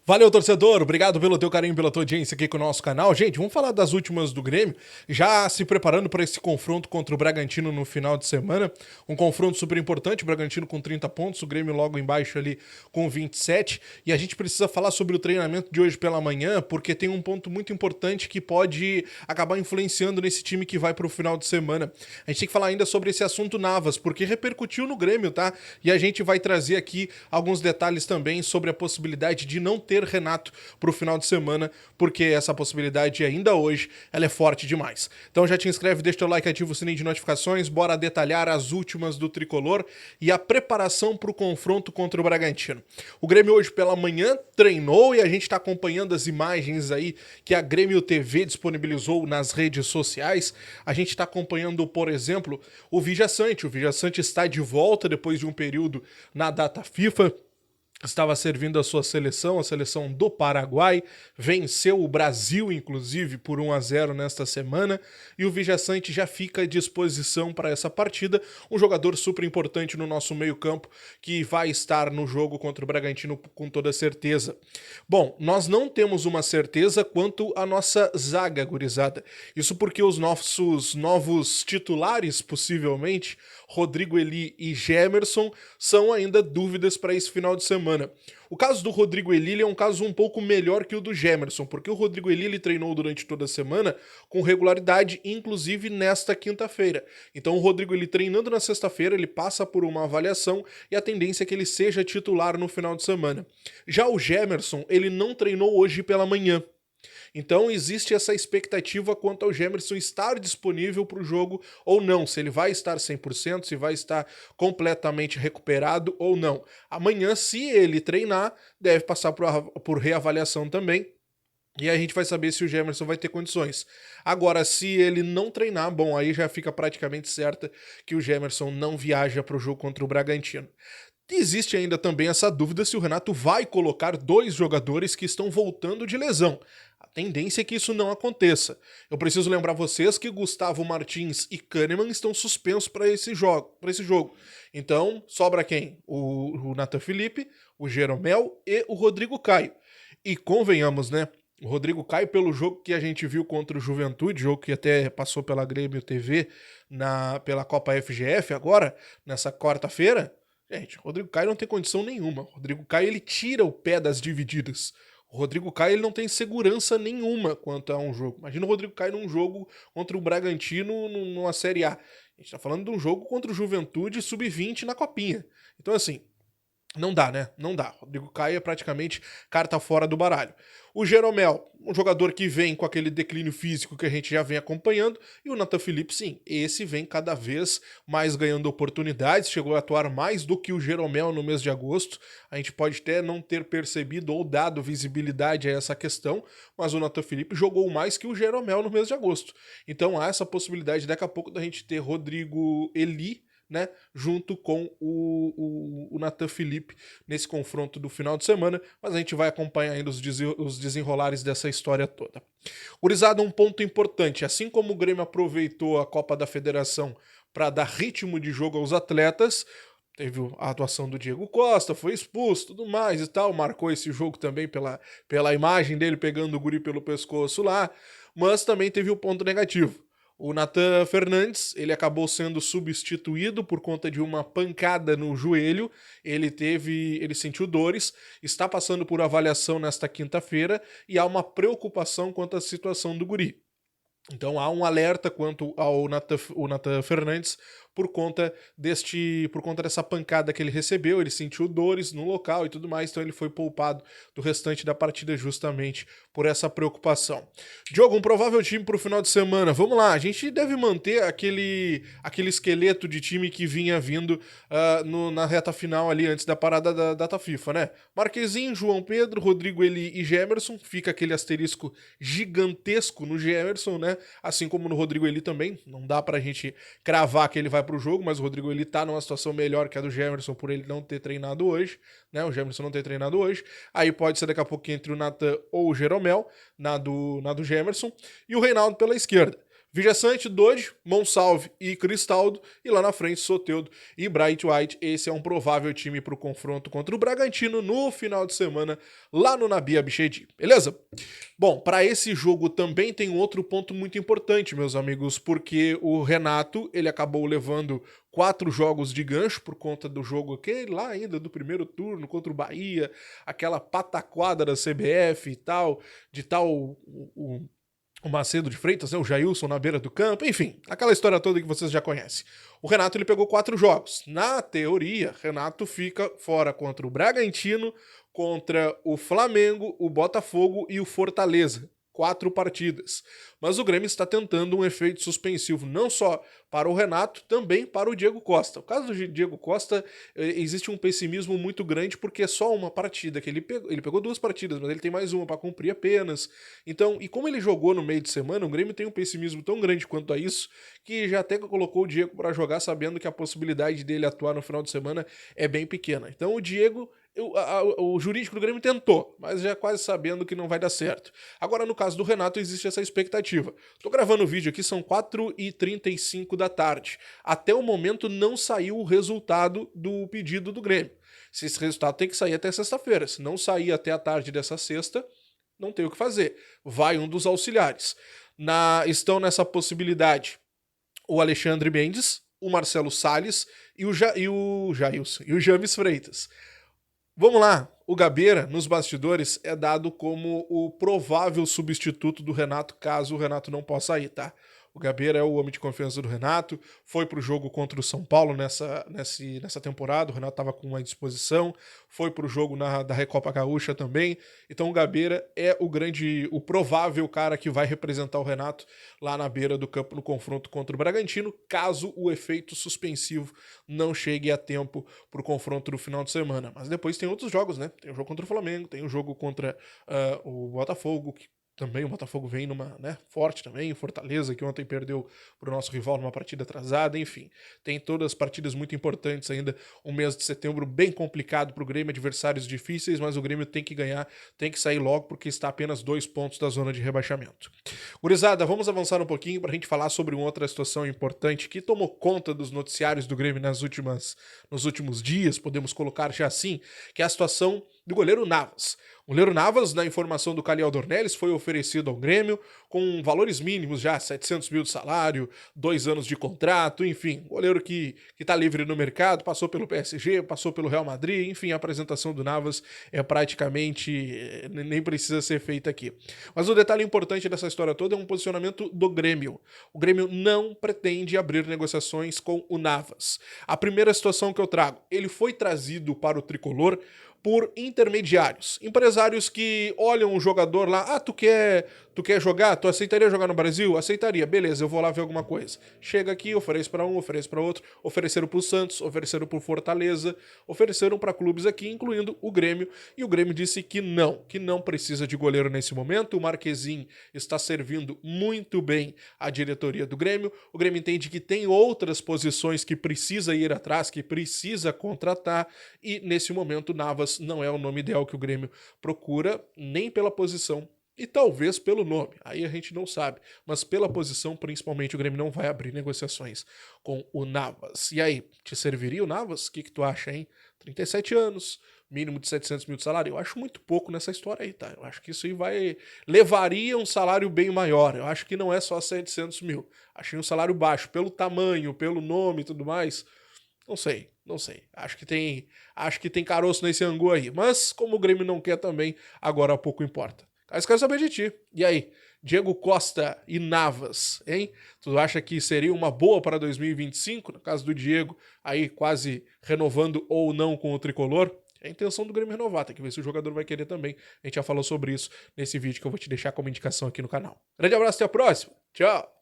Valeu, torcedor. Obrigado pelo teu carinho, pela tua audiência aqui com o nosso canal. Gente, vamos falar das últimas do Grêmio, já se preparando para esse confronto contra o Bragantino no final de semana. Um confronto super importante, o Bragantino com 30 pontos, o Grêmio logo embaixo ali com 27. E a gente precisa falar sobre o treinamento de hoje pela manhã, porque tem um ponto muito importante que pode acabar influenciando nesse time que vai para o final de semana. A gente tem que falar ainda sobre esse assunto Navas, porque repercutiu no Grêmio, tá? E a gente vai trazer aqui alguns detalhes também sobre a possibilidade de não ter Renato para o final de semana, porque essa possibilidade ainda hoje ela é forte demais. Então já te inscreve, deixa teu like, ativa o sininho de notificações, bora detalhar as últimas do Tricolor e a preparação para o confronto contra o Bragantino. O Grêmio hoje pela manhã treinou e a gente está acompanhando as imagens aí que a Grêmio TV disponibilizou nas redes sociais. A gente está acompanhando, por exemplo, o Vijaçante. O Vijaçante está de volta depois de um período na data FIFA. Estava servindo a sua seleção, a seleção do Paraguai, venceu o Brasil, inclusive, por 1-0 nesta semana, e o Vijaçante já fica à disposição para essa partida, um jogador super importante no nosso meio-campo, que vai estar no jogo contra o Bragantino com toda certeza. Bom, nós não temos uma certeza quanto à nossa zaga, gurizada. Isso porque os nossos novos titulares, possivelmente, Rodrigo Eli e Gemerson, são ainda dúvidas para esse final de semana. O caso do Rodrigo Eli é um caso um pouco melhor que o do Gemerson, porque o Rodrigo Eli ele treinou durante toda a semana com regularidade, inclusive nesta quinta-feira. Então o Rodrigo Eli treinando na sexta-feira, ele passa por uma avaliação e a tendência é que ele seja titular no final de semana. Já o Gemerson, ele não treinou hoje pela manhã. Então existe essa expectativa quanto ao Gemerson estar disponível para o jogo ou não, se ele vai estar 100%, se vai estar completamente recuperado ou não. Amanhã, se ele treinar, deve passar por reavaliação também. E a gente vai saber se o Gemerson vai ter condições. Agora, se ele não treinar, bom, aí já fica praticamente certa que o Gemerson não viaja para o jogo contra o Bragantino. Existe ainda também essa dúvida se o Renato vai colocar dois jogadores que estão voltando de lesão. A tendência é que isso não aconteça. Eu preciso lembrar vocês que Gustavo Martins e Kahneman estão suspensos para esse jogo. Então, sobra quem? O Nathan Felipe, o Jeromel e o Rodrigo Caio. E convenhamos, né? O Rodrigo Caio, pelo jogo que a gente viu contra o Juventude, jogo que até passou pela Grêmio TV pela Copa FGF agora, nessa quarta-feira, gente, o Rodrigo Caio não tem condição nenhuma. O Rodrigo Caio, ele tira o pé das divididas. O Rodrigo Caio, ele não tem segurança nenhuma quanto a um jogo. Imagina o Rodrigo Caio num jogo contra o Bragantino numa Série A. A gente tá falando de um jogo contra o Juventude Sub-20 na Copinha. Então, assim, não dá, né? Não dá. Rodrigo Caio é praticamente carta fora do baralho. O Jeromel, um jogador que vem com aquele declínio físico que a gente já vem acompanhando. E o Nathan Felipe, sim, esse vem cada vez mais ganhando oportunidades. Chegou a atuar mais do que o Jeromel no mês de agosto. A gente pode até não ter percebido ou dado visibilidade a essa questão, mas o Nathan Felipe jogou mais que o Jeromel no mês de agosto. Então há essa possibilidade daqui a pouco da gente ter Rodrigo Eli, né, junto com o Nathan Felipe nesse confronto do final de semana, mas a gente vai acompanhar ainda os desenrolares dessa história toda. Gurizada, um ponto importante, assim como o Grêmio aproveitou a Copa da Federação para dar ritmo de jogo aos atletas, teve a atuação do Diego Costa, foi expulso, tudo mais e tal, marcou esse jogo também pela imagem dele pegando o guri pelo pescoço lá, mas também teve o ponto negativo. O Nathan Fernandes, ele acabou sendo substituído por conta de uma pancada no joelho, ele sentiu dores, está passando por avaliação nesta quinta-feira e há uma preocupação quanto à situação do guri. Então há um alerta quanto ao Nathan Fernandes por conta dessa pancada que ele recebeu, ele sentiu dores no local e tudo mais, então ele foi poupado do restante da partida justamente por essa preocupação. Diogo, um provável time para o final de semana, vamos lá, a gente deve manter aquele esqueleto de time que vinha vindo na reta final ali antes da parada da data FIFA, né? Marquezinho, João Pedro, Rodrigo Eli e Gemerson, fica aquele asterisco gigantesco no Gemerson, né? Assim como no Rodrigo Eli também, não dá pra gente cravar que ele vai pro jogo, mas o Rodrigo Eli tá numa situação melhor que a do Gemerson por ele não ter treinado hoje, né? O Gemerson não ter treinado hoje. Aí pode ser daqui a pouco entre o Nathan ou o Jeromel, na do Gemerson, e o Reinaldo pela esquerda. Vijaçante, Dodge, Monsalve e Cristaldo, e lá na frente Soteldo e Bright White. Esse é um provável time para o confronto contra o Bragantino no final de semana lá no Nabi Abichedi, beleza? Bom, para esse jogo também tem um outro ponto muito importante, meus amigos, porque o Renato, ele acabou levando 4 jogos de gancho por conta do jogo aquele lá ainda do primeiro turno contra o Bahia, aquela pataquada da CBF e tal, de tal o Macedo de Freitas, né, o Jailson na beira do campo, enfim, aquela história toda que vocês já conhecem. O Renato ele pegou 4 jogos. Na teoria, Renato fica fora contra o Bragantino, contra o Flamengo, o Botafogo e o Fortaleza. 4 partidas. Mas o Grêmio está tentando um efeito suspensivo, não só para o Renato, também para o Diego Costa. O caso do Diego Costa, existe um pessimismo muito grande, porque é só uma partida que ele pegou 2 partidas, mas ele tem mais uma para cumprir apenas. Então, e como ele jogou no meio de semana, o Grêmio tem um pessimismo tão grande quanto a isso, que já até colocou o Diego para jogar, sabendo que a possibilidade dele atuar no final de semana é bem pequena. Então o Diego, o jurídico do Grêmio tentou, mas já quase sabendo que não vai dar certo. Agora, no caso do Renato, existe essa expectativa. Tô gravando o vídeo aqui, são 4h35 da tarde. Até o momento não saiu o resultado do pedido do Grêmio. Esse resultado tem que sair até sexta-feira. Se não sair até a tarde dessa sexta, não tem o que fazer. Vai um dos auxiliares. Estão nessa possibilidade o Alexandre Mendes, o Marcelo Salles e o Jailson e o James Freitas. Vamos lá, o Gabeira, nos bastidores, é dado como o provável substituto do Renato, caso o Renato não possa ir, tá? O Gabeira é o homem de confiança do Renato, foi pro jogo contra o São Paulo nessa temporada, o Renato estava com uma disposição, foi pro jogo da Recopa Gaúcha também, então o Gabeira é o provável cara que vai representar o Renato lá na beira do campo no confronto contra o Bragantino, caso o efeito suspensivo não chegue a tempo pro confronto do final de semana. Mas depois tem outros jogos, né? Tem o jogo contra o Flamengo, tem o jogo contra o Botafogo, que também o Botafogo vem numa, né, forte também, o Fortaleza, que ontem perdeu para o nosso rival numa partida atrasada, enfim. Tem todas as partidas muito importantes ainda, um mês de setembro bem complicado para o Grêmio, adversários difíceis, mas o Grêmio tem que ganhar, tem que sair logo, porque está a apenas 2 pontos da zona de rebaixamento. Gurizada, vamos avançar um pouquinho para a gente falar sobre uma outra situação importante que tomou conta dos noticiários do Grêmio nos últimos dias, podemos colocar já assim, que é a situação do goleiro Navas. O goleiro Navas, na informação do Caliel Dornelles, foi oferecido ao Grêmio com valores mínimos já, 700 mil de salário, 2 anos de contrato, enfim, goleiro que tá livre no mercado, passou pelo PSG, passou pelo Real Madrid, enfim, a apresentação do Navas é praticamente, nem precisa ser feita aqui. Mas o detalhe importante dessa história toda é um posicionamento do Grêmio. O Grêmio não pretende abrir negociações com o Navas. A primeira situação que eu trago, ele foi trazido para o tricolor por intermediários, empresários que olham o jogador lá, tu quer jogar? Tu aceitaria jogar no Brasil? Aceitaria, beleza, eu vou lá ver alguma coisa. Chega aqui, oferece para um, oferece para outro, ofereceram pro Santos, ofereceram pro Fortaleza, ofereceram para clubes aqui, incluindo o Grêmio, e o Grêmio disse que não precisa de goleiro nesse momento, o Marquezin está servindo muito bem a diretoria do Grêmio, o Grêmio entende que tem outras posições que precisa ir atrás, que precisa contratar, e nesse momento Navas não é o nome ideal que o Grêmio procura, nem pela posição e talvez pelo nome, aí a gente não sabe, mas pela posição, principalmente, o Grêmio não vai abrir negociações com o Navas. E aí, te serviria o Navas? O que tu acha, hein? 37 anos, mínimo de 700 mil de salário, eu acho muito pouco nessa história aí, tá? Eu acho que isso aí levaria um salário bem maior, eu acho que não é só 700 mil, achei um salário baixo, pelo tamanho, pelo nome e tudo mais. Não sei. Acho que tem caroço nesse angu aí. Mas como o Grêmio não quer também, agora pouco importa. Mas quero saber de ti. E aí, Diego Costa e Navas, hein? Tu acha que seria uma boa para 2025? No caso do Diego, aí quase renovando ou não com o tricolor. É a intenção do Grêmio renovar, tem que ver se o jogador vai querer também. A gente já falou sobre isso nesse vídeo que eu vou te deixar como indicação aqui no canal. Grande abraço, até a próxima. Tchau!